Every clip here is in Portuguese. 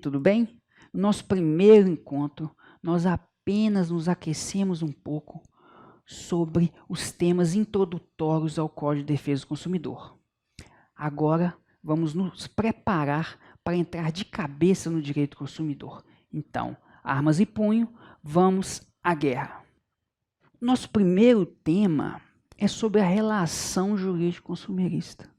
tudo bem? No nosso primeiro encontro, nós apenas nos aquecemos um pouco sobre os temas introdutórios ao Código de Defesa do Consumidor. Agora, vamos nos preparar para entrar de cabeça no direito do consumidor. Então, armas e punho, vamos à guerra. Nosso primeiro tema é sobre a relação jurídico-consumerista.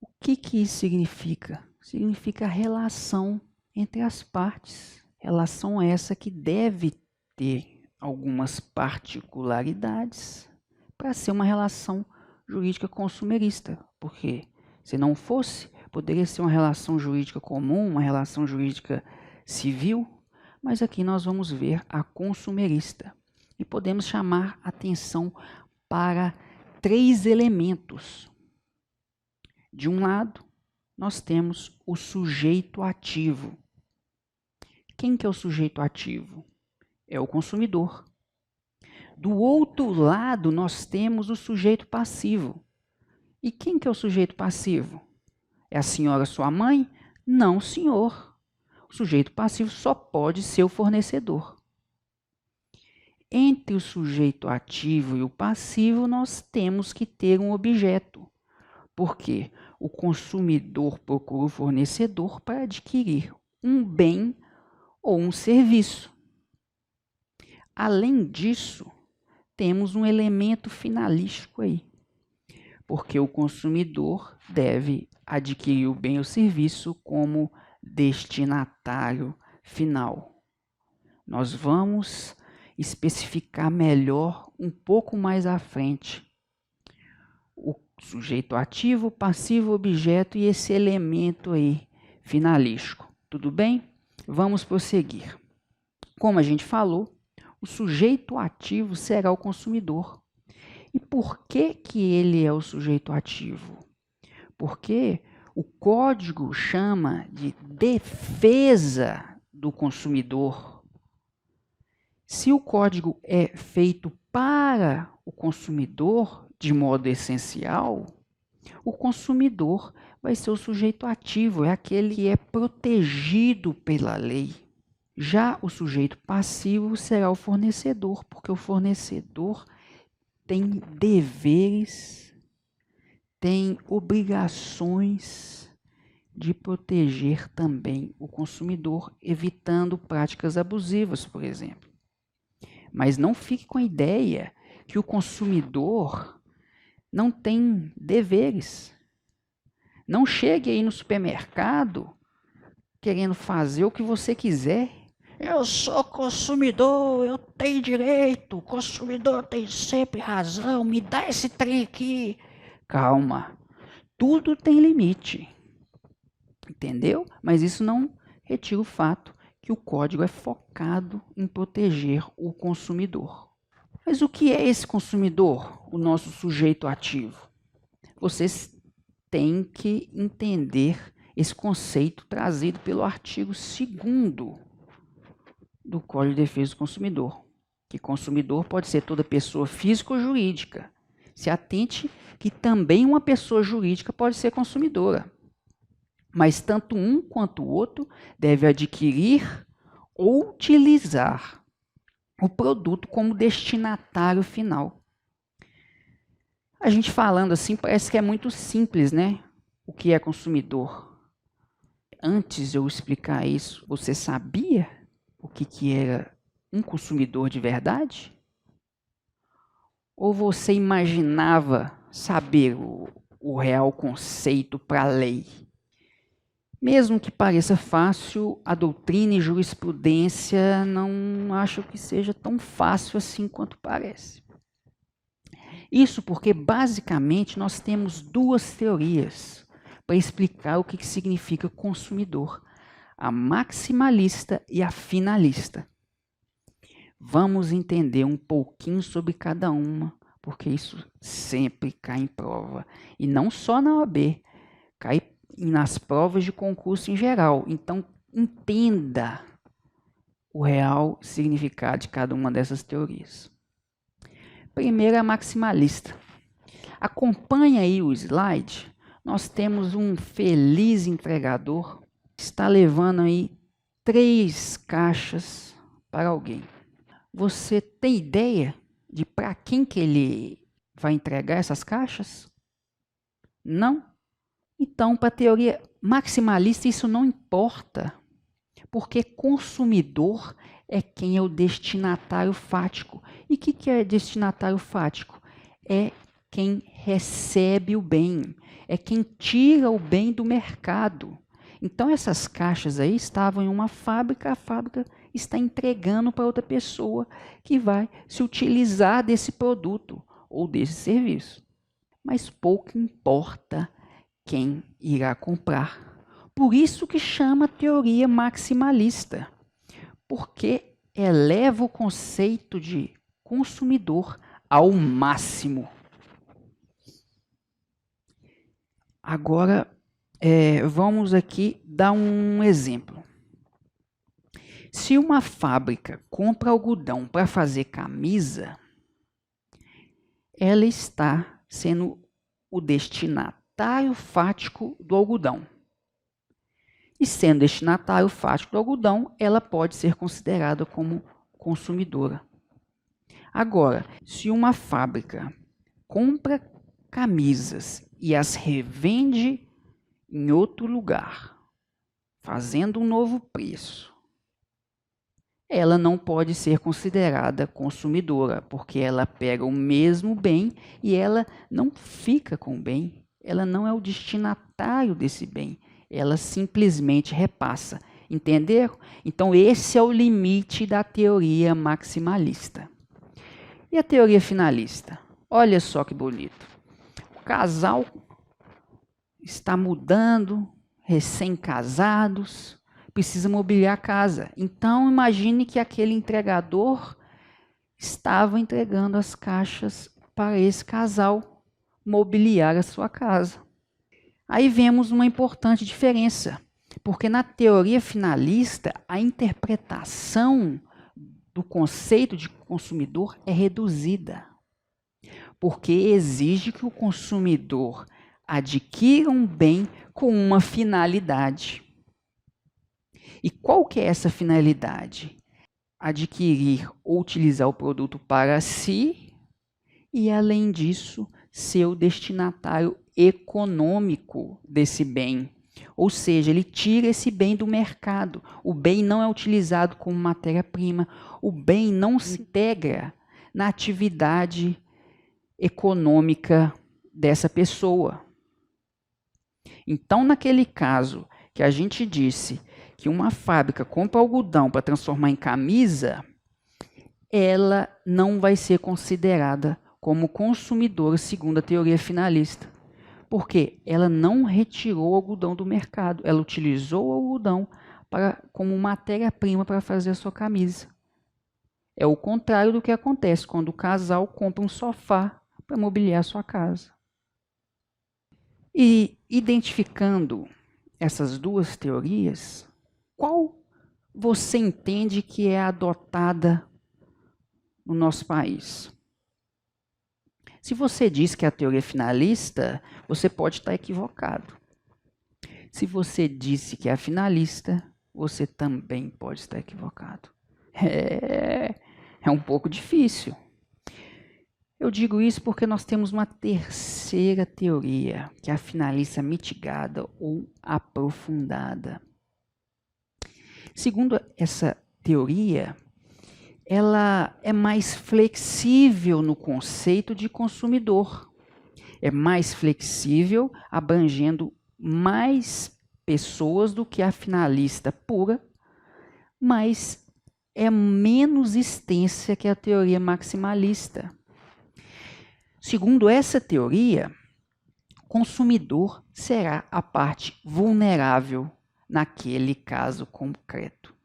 O que isso significa? Significa a relação entre as partes. Relação essa que deve ter algumas particularidades para ser uma relação jurídica consumerista. Porque se não fosse, poderia ser uma relação jurídica comum, uma relação jurídica civil, mas aqui nós vamos ver a consumerista. E podemos chamar atenção para 3 elementos. De um lado, nós temos o sujeito ativo. Quem que é o sujeito ativo? É o consumidor. Do outro lado, nós temos o sujeito passivo. E quem que é o sujeito passivo? É a senhora sua mãe? Não, senhor. O sujeito passivo só pode ser o fornecedor. Entre o sujeito ativo e o passivo, nós temos que ter um objeto. Por quê? O consumidor procura o fornecedor para adquirir um bem ou um serviço. Além disso, temos um elemento finalístico aí, porque o consumidor deve adquirir o bem ou serviço como destinatário final. Nós vamos especificar melhor um pouco mais à frente o sujeito ativo, passivo, objeto e esse elemento aí finalístico. Tudo bem? Vamos prosseguir. Como a gente falou, o sujeito ativo será o consumidor. E por que ele é o sujeito ativo? Porque o código chama de defesa do consumidor. Se o código é feito para o consumidor de modo essencial, o consumidor vai ser o sujeito ativo, é aquele que é protegido pela lei. Já o sujeito passivo será o fornecedor, porque o fornecedor tem deveres, tem obrigações de proteger também o consumidor, evitando práticas abusivas, por exemplo. Mas não fique com a ideia que o consumidor não tem deveres. Não chegue aí no supermercado querendo fazer o que você quiser. Eu sou consumidor, eu tenho direito, o consumidor tem sempre razão, me dá esse trem aqui. Calma, tudo tem limite, entendeu? Mas isso não retira o fato que o código é focado em proteger o consumidor. Mas o que é esse consumidor, o nosso sujeito ativo? Vocês têm que entender esse conceito trazido pelo artigo 2º do Código de Defesa do Consumidor, que consumidor pode ser toda pessoa física ou jurídica. Se atente que também uma pessoa jurídica pode ser consumidora, mas tanto um quanto o outro deve adquirir ou utilizar o produto como destinatário final. A gente falando assim parece que é muito simples, né? O que é consumidor? Antes de eu explicar isso, você sabia o que era um consumidor de verdade? Ou você imaginava saber o real conceito para a lei? Mesmo que pareça fácil, a doutrina e jurisprudência não acham que seja tão fácil assim quanto parece. Isso porque, basicamente, nós temos 2 teorias para explicar o que significa consumidor: a maximalista e a finalista. Vamos entender um pouquinho sobre cada uma, porque isso sempre cai em prova. E não só na OAB, cai nas provas de concurso em geral. Então, entenda o real significado de cada uma dessas teorias. Primeiro, a maximalista. Acompanhe aí o slide. nós temos um feliz entregador que está levando aí 3 caixas para alguém. Você tem ideia de para quem que ele vai entregar essas caixas? Não? Então, para a teoria maximalista, isso não importa, porque consumidor é quem é o destinatário fático. E o que é destinatário fático? É quem recebe o bem, é quem tira o bem do mercado. Então, essas caixas aí estavam em uma fábrica, a fábrica está entregando para outra pessoa que vai se utilizar desse produto ou desse serviço. Mas pouco importa quem irá comprar. Por isso que chama teoria maximalista, porque eleva o conceito de consumidor ao máximo. Agora, vamos aqui dar um exemplo. Se uma fábrica compra algodão para fazer camisa, ela está sendo o destinatário fático do algodão. E sendo destinatário fático do algodão, ela pode ser considerada como consumidora. Agora, se uma fábrica compra camisas e as revende em outro lugar, fazendo um novo preço, ela não pode ser considerada consumidora, porque ela pega o mesmo bem e ela não fica com o bem, ela não é o destinatário desse bem, ela simplesmente repassa. Entenderam? Então, esse é o limite da teoria maximalista. E a teoria finalista? Olha só que bonito. O casal está mudando, recém-casados, precisa mobiliar a casa. Então, imagine que aquele entregador estava entregando as caixas para esse casal mobiliar a sua casa. Aí vemos uma importante diferença, porque na teoria finalista, a interpretação do conceito de consumidor é reduzida, porque exige que o consumidor adquira um bem com uma finalidade. E qual que é essa finalidade? Adquirir ou utilizar o produto para si e, além disso, ser o destinatário econômico desse bem. Ou seja, ele tira esse bem do mercado. O bem não é utilizado como matéria-prima. O bem não se integra na atividade econômica dessa pessoa. Então, naquele caso que a gente disse que uma fábrica compra algodão para transformar em camisa, ela não vai ser considerada como consumidora segundo a teoria finalista. Porque ela não retirou o algodão do mercado, ela utilizou o algodão como matéria-prima para fazer a sua camisa. É o contrário do que acontece quando o casal compra um sofá para mobiliar a sua casa. E identificando essas duas teorias, qual você entende que é adotada no nosso país? Se você diz que é a teoria finalista, você pode estar equivocado. Se você disse que é a finalista, você também pode estar equivocado. É um pouco difícil. Eu digo isso porque nós temos uma terceira teoria, que é a finalista mitigada ou aprofundada. Segundo essa teoria, ela é mais flexível no conceito de consumidor. É mais flexível, abrangendo mais pessoas do que a finalista pura, mas é menos extensa que a teoria maximalista. Segundo essa teoria, consumidor será a parte vulnerável naquele caso concreto.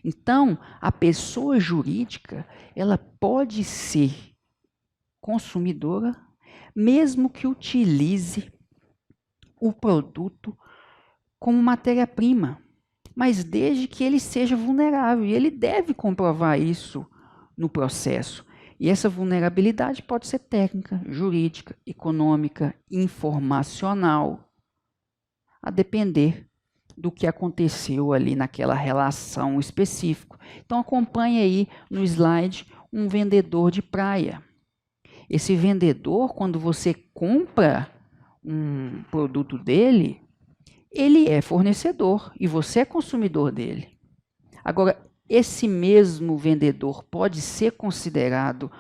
Então, a pessoa jurídica, ela pode ser consumidora, mesmo que utilize o produto como matéria-prima, mas desde que ele seja vulnerável, e ele deve comprovar isso no processo. E essa vulnerabilidade pode ser técnica, jurídica, econômica, informacional, a depender do que aconteceu ali naquela relação específica. Então acompanhe aí no slide um vendedor de praia. Esse vendedor, quando você compra um produto dele, ele é fornecedor e você é consumidor dele. Agora, esse mesmo vendedor pode ser considerado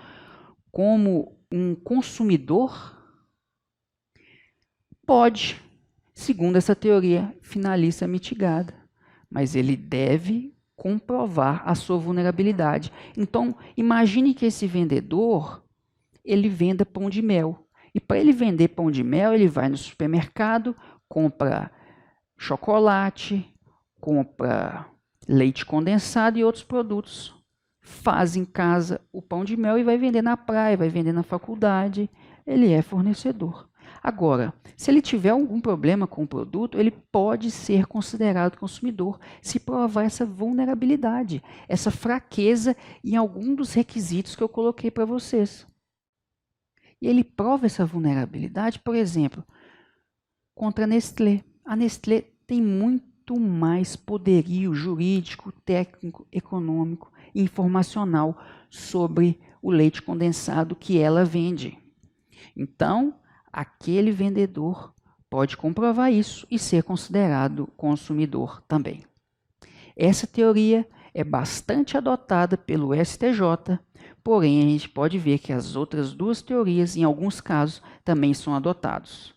como um consumidor? Pode, segundo essa teoria finalista mitigada, mas ele deve comprovar a sua vulnerabilidade. Então, imagine que esse vendedor, ele venda pão de mel. E para ele vender pão de mel, ele vai no supermercado, compra chocolate, compra leite condensado e outros produtos. Faz em casa o pão de mel e vai vender na praia, vai vender na faculdade. Ele é fornecedor. Agora, se ele tiver algum problema com o produto, ele pode ser considerado consumidor se provar essa vulnerabilidade, essa fraqueza em algum dos requisitos que eu coloquei para vocês. E ele prova essa vulnerabilidade, por exemplo, contra a Nestlé. A Nestlé tem muito mais poderio jurídico, técnico, econômico e informacional sobre o leite condensado que ela vende. Então, aquele vendedor pode comprovar isso e ser considerado consumidor também. Essa teoria é bastante adotada pelo STJ, porém a gente pode ver que as outras duas teorias, em alguns casos, também são adotadas.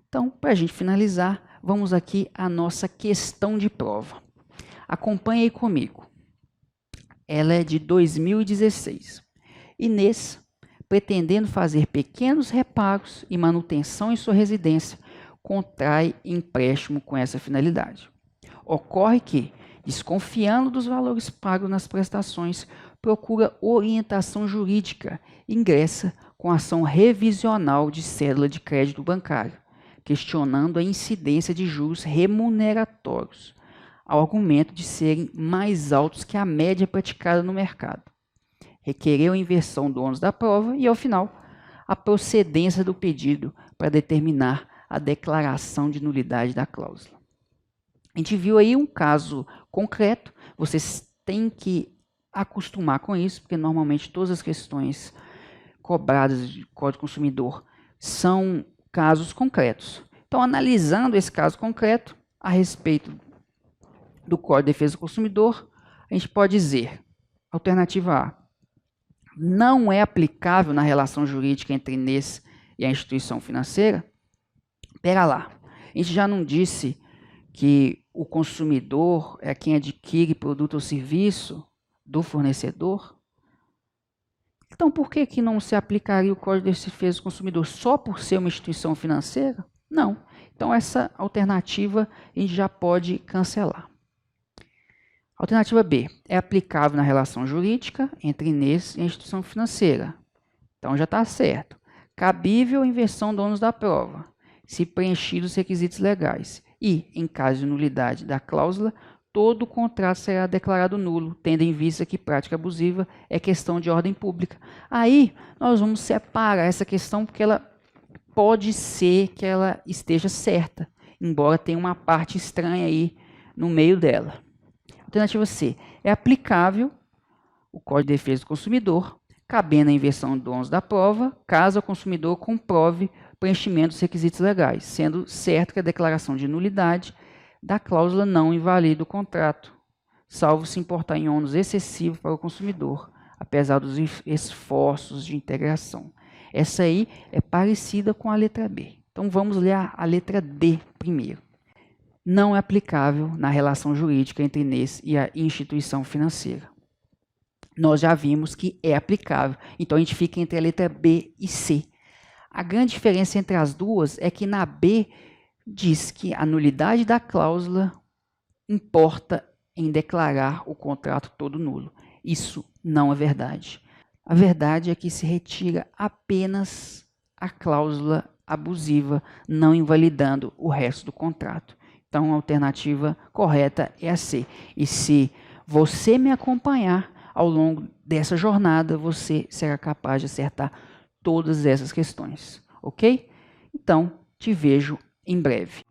Então, para a gente finalizar, vamos aqui à nossa questão de prova. Acompanhe aí comigo. Ela é de 2016. Inês, pretendendo fazer pequenos reparos e manutenção em sua residência, contrai empréstimo com essa finalidade. Ocorre que, desconfiando dos valores pagos nas prestações, procura orientação jurídica e ingressa com ação revisional de cédula de crédito bancário, questionando a incidência de juros remuneratórios, ao argumento de serem mais altos que a média praticada no mercado. Requereu a inversão do ônus da prova e, ao final, a procedência do pedido para determinar a declaração de nulidade da cláusula. A gente viu aí um caso concreto, vocês têm que acostumar com isso, porque normalmente todas as questões cobradas de Código do Consumidor são casos concretos. Então, analisando esse caso concreto, a respeito do Código de Defesa do Consumidor, a gente pode dizer, alternativa A, não é aplicável na relação jurídica entre Inês e a instituição financeira? Pera lá, a gente já não disse que o consumidor é quem adquire produto ou serviço do fornecedor? Então, por que não se aplicaria o Código de Defesa do Consumidor só por ser uma instituição financeira? Não. Então, essa alternativa a gente já pode cancelar. Alternativa B, é aplicável na relação jurídica entre Inês e a instituição financeira. Então, já está certo. Cabível a inversão do ônus da prova, se preenchidos os requisitos legais. E, em caso de nulidade da cláusula, todo o contrato será declarado nulo, tendo em vista que prática abusiva é questão de ordem pública. Aí, nós vamos separar essa questão, porque ela pode ser que ela esteja certa, embora tenha uma parte estranha aí no meio dela. Alternativa C, é aplicável o Código de Defesa do Consumidor, cabendo a inversão do ônus da prova, caso o consumidor comprove preenchimento dos requisitos legais, sendo certo que a declaração de nulidade da cláusula não invalida o contrato, salvo se importar em ônus excessivo para o consumidor, apesar dos esforços de integração. Essa aí é parecida com a letra B. Então vamos ler a letra D primeiro. Não é aplicável na relação jurídica entre Inês e a instituição financeira. Nós já vimos que é aplicável, então a gente fica entre a letra B e C. A grande diferença entre as duas é que na B diz que a nulidade da cláusula importa em declarar o contrato todo nulo. Isso não é verdade. A verdade é que se retira apenas a cláusula abusiva, não invalidando o resto do contrato. Então, a alternativa correta é a C. E se você me acompanhar, a ao longo dessa jornada você será capaz de acertar todas essas questões, ok? Então, te vejo em breve.